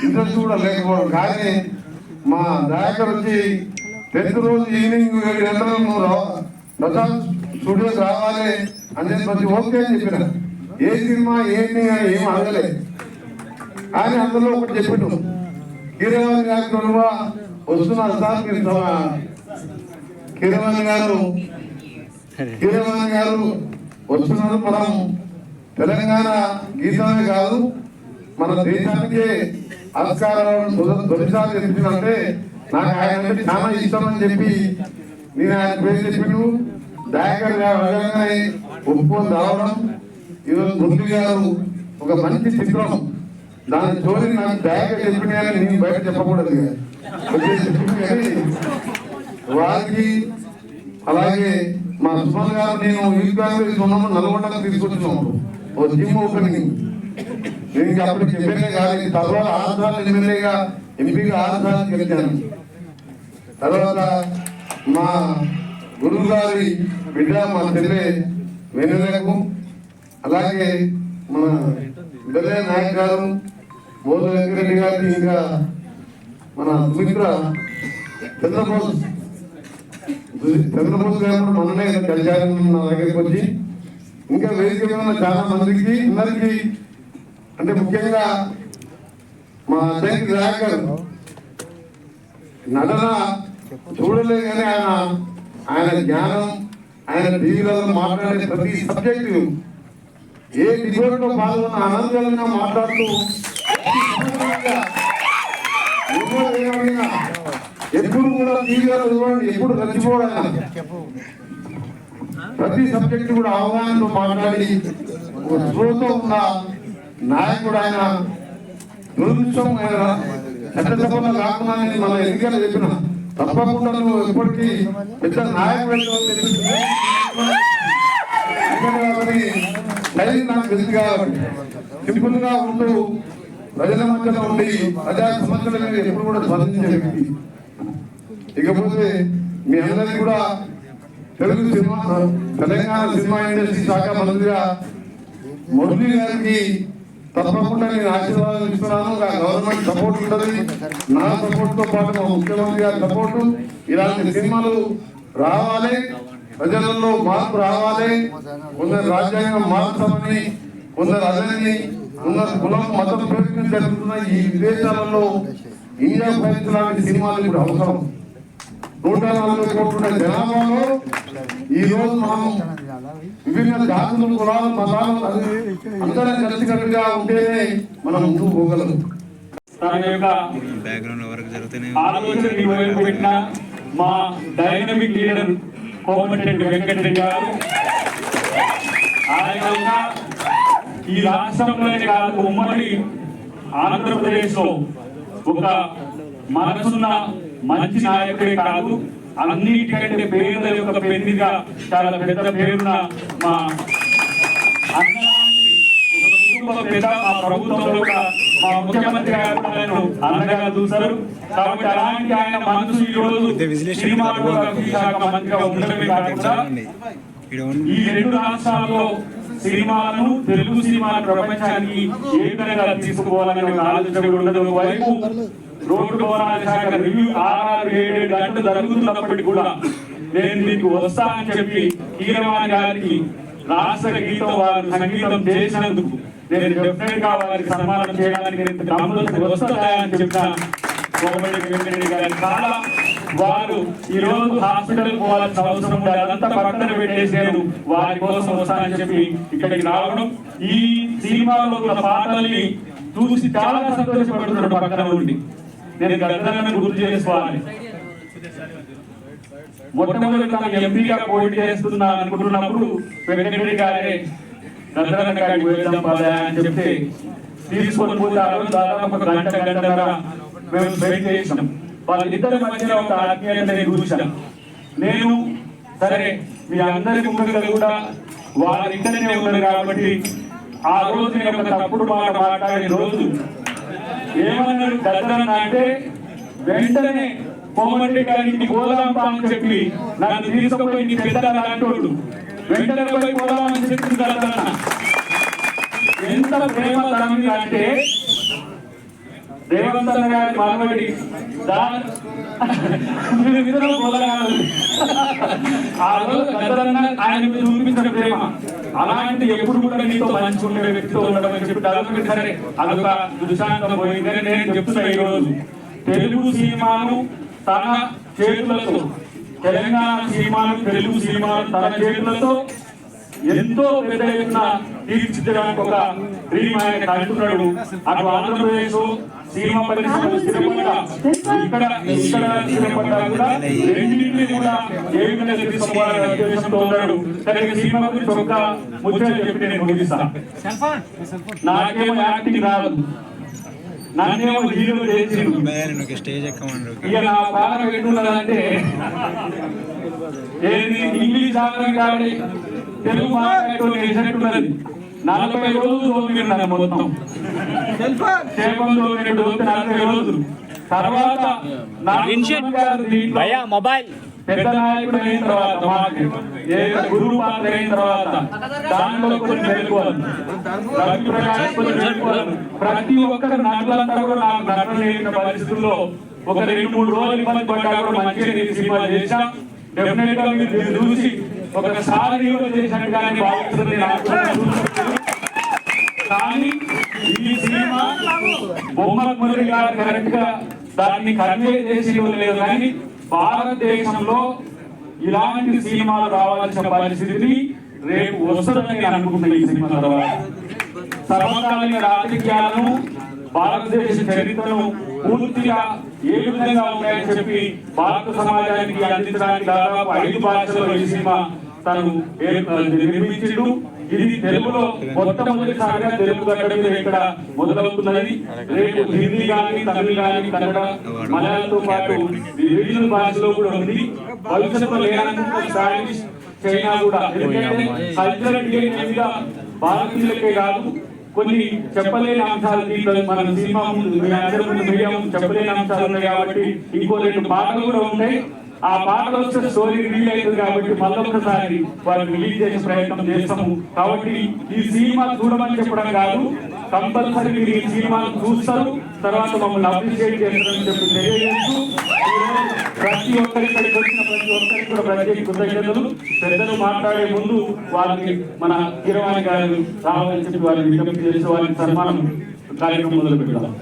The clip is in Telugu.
ఇంట్రెస్ట్ కూడా లేకపోవడం. కానీ మా దయాకర్ వచ్చి 10th రోజు ఈవినింగ్ 7 గంటలకు నువ్వు ప్రసాద్ స్టూడియోకి రావాలి అని ప్రతి ఓకే అని చెప్పిన. ఏ సినిమా ఏంటి అని ఏం అడగలేదు. కానీ అందులో ఒకటి చెప్పిండు, కీరవాణి గారు వస్తున్నారు సార్, కీరవాణి గారు వస్తున్నారు. మనం తెలంగాణ గీతమే కాదు మన దేశానికే ఆస్కారం తొలిసారి చెప్పిందంటే నాకు ఆయన అంటే చాలా ఇష్టం అని చెప్పి నేను ఆయన పేరు చెప్పిండు. దయాకర్ గారు ఒప్పుకొని రావడం, ఈరోజు మురళి గారు ఒక మంచి చిత్రం, దాని స్టోరీ నాకు దయాకర్ చెప్పింది కానీ నేను బయట చెప్పకూడదు కానీ వారికి. అలాగే మా సుమన్ గారు నేను యూత్ కాంగ్రెస్ ఉన్నప్పుడు నల్గొండకు తీసుకొచ్చినాము ఓ జిమ్ ఓపెనింగ్. నేను అప్పుడు చెప్పానే కాదు, తర్వాత 6 సార్లు ఎమ్మెల్యేగా ఎంపీగా 6 సార్లు గెలిచాను. తర్వాత మా గురువు గారి బిడ్డ మా చెల్లె వెనులకు, అలాగే మన బెల్లే నాయక్ గారు, మోదు వెంకరెడ్డి గారి, ఇంకా మన సుమిత్ర చంద్రబోస్ గారు మొన్ననే కలిశారు నా దగ్గరికి వచ్చి. ఇంకా వేదిక ఉన్న చాలా మందికి అందరికీ, అంటే ముఖ్యంగా మా అద్దెకి దయాకర్ నటన చూడలే కానీ ఆయన జ్ఞానం, ఆయన టీవీలలో మాట్లాడే ప్రతి సబ్జెక్టు, ఏ డిబేట్లో పాల్గొన్న ఆనందంగా మాట్లాడుతూ ఎప్పుడు కూడా టీవీలో చూడండి, ఎప్పుడు రచ్చిపోవడం, ప్రతి సబ్జెక్టు కూడా అవగాహనతో మాట్లాడి స్పృహతో ఉన్న నాయకుడు ఆయన. దురదృష్టం ఆయన చట్టసభలో కాకుండా మన ఎన్నికలు చెప్పిన తప్పకుండా నువ్వు ఎప్పటికీ పెద్ద నాయకుడు నాకు తెలుసు కాబట్టి సింపుల్ గా ఉంటూ ప్రజల మధ్యలో ఉండి ప్రజా సమస్యల మీద ఎప్పుడు కూడా స్పందించే వ్యక్తి. ఇకపోతే మీ అందరికీ కూడా Telugu cinema, Telangana cinema industry శాఖ మంత్రిగా మురళి గారికి తప్పకుండా నేను ఆశీర్వాదాలు ఇస్తున్నాను. గవర్నమెంట్ సపోర్ట్ ఉంటుంది, నా సపోర్ట్ తో పాటు మా ముఖ్యమంత్రి గారి సపోర్టు. ఇలాంటి సినిమాలు రావాలి, ప్రజలలో మార్పు రావాలి. కొందరు రాజ్యాంగం మార్చామని, కొందరు అదని, కొందరు కులం మతం పేరు జరుగుతున్న ఈ విదేశాలలో ఇండియా ఫైల్స్ లాంటి సినిమాలు ఇప్పుడు అవసరం. 140 కోట్ల జనాభాలో ఈ రోజు మనం విభిన్న జాతులు, కులాలు, మతాలు అందరం కలిసికట్టుగా ఉంటేనే మనం ముందుకు పోగలం. మా డైనమిక్ లీడర్ కోమటిరెడ్డి వెంకటరెడ్డి గారు, ఆయన ఈ రాష్ట్రంలోనే కాదు ఉమ్మడి ఆంధ్రప్రదేశ్ లో ఒక మనసున్న మంచి నాయకుడే కాదు, అన్నిటికంటే పేద యొక్క పెళ్లిగా చాలా పెద్ద పేరున్న మా కుటుంబ పెద్ద మా ప్రభుత్వంలో మా ముఖ్యమంత్రి గారు అన్నగా చూస్తారు. కాబట్టి అలాంటి ఆయన మనసు ఈ రోజు సినిమాటోగ్రఫీ శాఖ మంత్రిగా ఉండడమే కాకుండా ఈ 2 రాష్ట్రాల్లో సినిమాలను, తెలుగు సినిమాల ప్రపంచానికి ఏ విధంగా తీసుకోవాలనే ఆలోచన ఉండడం వైపు రోడ్డు రవాణా శాఖ రివ్యూ 6-7 గంటలు జరుగుతున్నప్పటికీ కూడా నేను మీకు వస్తా అని చెప్పి కీరవాణి గారికి రాష్ట్ర గీతం వారు సంగీతం చేసినందుకు నేను డెఫినెట్ గా వారికి సన్మానం చేయడానికి వస్తాయని చెప్పిన కోమటిరెడ్డి వెంకటరెడ్డి గారి చాలా వారు ఈ రోజు హాస్పిటల్ పోవాల్సిన అవసరం ఉంటే అదంతా పక్కన పెట్టేసి నేను వారి కోసం వస్తానని చెప్పి ఇక్కడికి రావడం, ఈ సినిమాలో ఉన్న పాటల్ని చూసి చాలా సంతోషపడుతున్నాడు. పక్కన ఉండి నేను గద్దరను గుర్తు చేసుకోవాలి. మొట్టమొదటి ఎంపీగా పోటీ చేస్తున్నా అనుకుంటున్నప్పుడు వెంకటరెడ్డి గారే గద్దరన్న గారికి వెళ్దాం పదా అని చెప్తే తీసుకొని పోతే దాదాపు 1 గంటన్నర మేము వెయిట్ చేసినాం. వాళ్ళిద్దరి మధ్య ఒక ఆత్మీయత నేను చూశాను. నేను సరే మీ అందరి ముఖ్యంగా కూడా వారి ఇంటనే ఉన్నారు కాబట్టి ఆ రోజు నేను ఒక తప్పుడు మాట మాట్లాడే రోజు ఏమన్నాడు గద్దరన్న అంటే, వెంటనే కోమటిరెడ్డి గారికి పోదాంపా అని చెప్పి నన్ను తీసుకుపోయి నీ పెద్ద అంటోడు వెంటనే పోయి పోదామని చెప్తుంది గద్దరన్న. ఎంత ప్రేమ తనది అంటే రేవంత్ అన్న గారి మనవడి ఇద్దరు మొదలగాలి ఆ రోజు గద్దరన్న ఆయన మీద చూపించిన ప్రేమ అలాంటి ఎప్పుడు కూడా నీతో పంచుకునే వ్యక్తితో ఉండడం అని చెప్పి అదొకటి సరే అదొక దృశాంతం పోయిందని నేను చెప్తున్నా. ఈ రోజు తెలుగు సినిమాను తన చేతులతో, తెలంగాణ సినిమాను తెలుగు సినిమాను తన చేతులతో ఎంతో పెద్ద ఎత్తున తీర్చిదిద్దడానికి ఒక డ్రీమ్ ఆయన కంటున్నాడు. అటు ఆంధ్రప్రదేశ్ సినిమా పరిశ్రమ స్థిరపడ్డా, ఇక్కడ స్థిరపడ్డా కూడా రెండింటినీ కూడా ఏ విధంగా తీసుకోవాలనే ఉద్దేశంతో ఉన్నాడు. కానీ సినిమా గురించి ఒక ముచ్చట చెప్పి నేను ముగిస్తాను. నాకేమో యాక్టింగ్ రాదు, నన్నేమో హీరో చేసిండు. ఇక నా బాధ పెట్టున్నదంటే ఏది ఇంగ్లీష్ ఆడడం కాబట్టి తెలుగు మాట్లాడుతున్నది 40 రోజులు చదివిన్నాను మొత్తం. క్షేమం చదివినట్టు 40 రోజులు తర్వాత మొబైల్ పెద్ద నాయకుడు అయిన తర్వాత మాకు గురువు పాత్ర అయిన తర్వాత దాంట్లో కొన్ని మెలకువలు, రవి ప్రకాష్ కొన్ని మెలకువలు, ప్రతి ఒక్కరు నటులంతా కూడా నాకు నటన లేని పరిస్థితుల్లో ఒక 2-3 రోజులు ఇబ్బంది పడ్డా కూడా మంచిగా నేను సినిమా చేశాం. డెఫినెట్ గా మీరు చూసి ఒకసారి హీరో చేసినట్టుగానే భావిస్తుంది. కానీ ఈ సినిమా బొమ్మల మురళి గారు కరెక్ట్ గా దాన్ని కన్వే చేసి లేదు. కానీ భారతదేశంలో ఇలాంటి సినిమాలు రావాల్సిన పరిస్థితి రేపు వస్తుందని నేను అనుకుంటున్నా. ఈ సినిమా తర్వాత సమకాలీన రాజకీయాలను, భారతదేశ చరిత్రను పూర్తిగా ఏ విధంగా ఉన్నాయని చెప్పి భారత సమాజానికి అందించడానికి దాదాపు 5 భాషల్లో ఈ సినిమా తను నిర్మించిండు. ఇది తెలుగులో మొట్టమొదటిసారిగా తెలుగు గడ్డ మీద ఇక్కడ మొదలవుతున్నది. రేపు హిందీ కానీ, తమిళ కానీ, కన్నడ, మలయాళంతో పాటు రీజనల్ భాషలో కూడా ఉంది. భవిష్యత్తులో లేనందుకు స్పానిష్, చైనా కూడా. ఎందుకంటే కల్చరల్ డిఎన్ఏగా భారతీయులకే కాదు కొన్ని చెప్పలేని అంశాలు దీంట్లో మన సినిమా ముందు మీడియా ముందు చెప్పలేని అంశాలు ఉన్నాయి కాబట్టి ఇంకో 2 పాటలు కూడా ఉంటాయి. ఆ పాటలు వస్తే స్టోరీ రిలీజ్ అవుతుంది కాబట్టి మళ్ళొక్కసారి వాళ్ళు రిలీజ్ చేసే ప్రయత్నం చేస్తాము. కాబట్టి ఈ సినిమా చూడమని చెప్పడం కాదు, కంపల్సరీ మీరు ఈ సినిమాను చూస్తారు, తర్వాత మమ్మల్ని అప్రిషియేట్ చేస్తారని చెప్పి తెలియజేస్తూ ప్రతి ఒక్కరికి వచ్చిన ప్రతి ఒక్కరికి కూడా ప్రత్యేక కృతజ్ఞతలు. పెద్దలు మాట్లాడే ముందు వాళ్ళకి మన కిరవాణి గారు రావాలని చెప్పి వారిని విజ్ఞప్తి చేసి వారికి సన్మానం కార్యక్రమం మొదలు పెడతాం.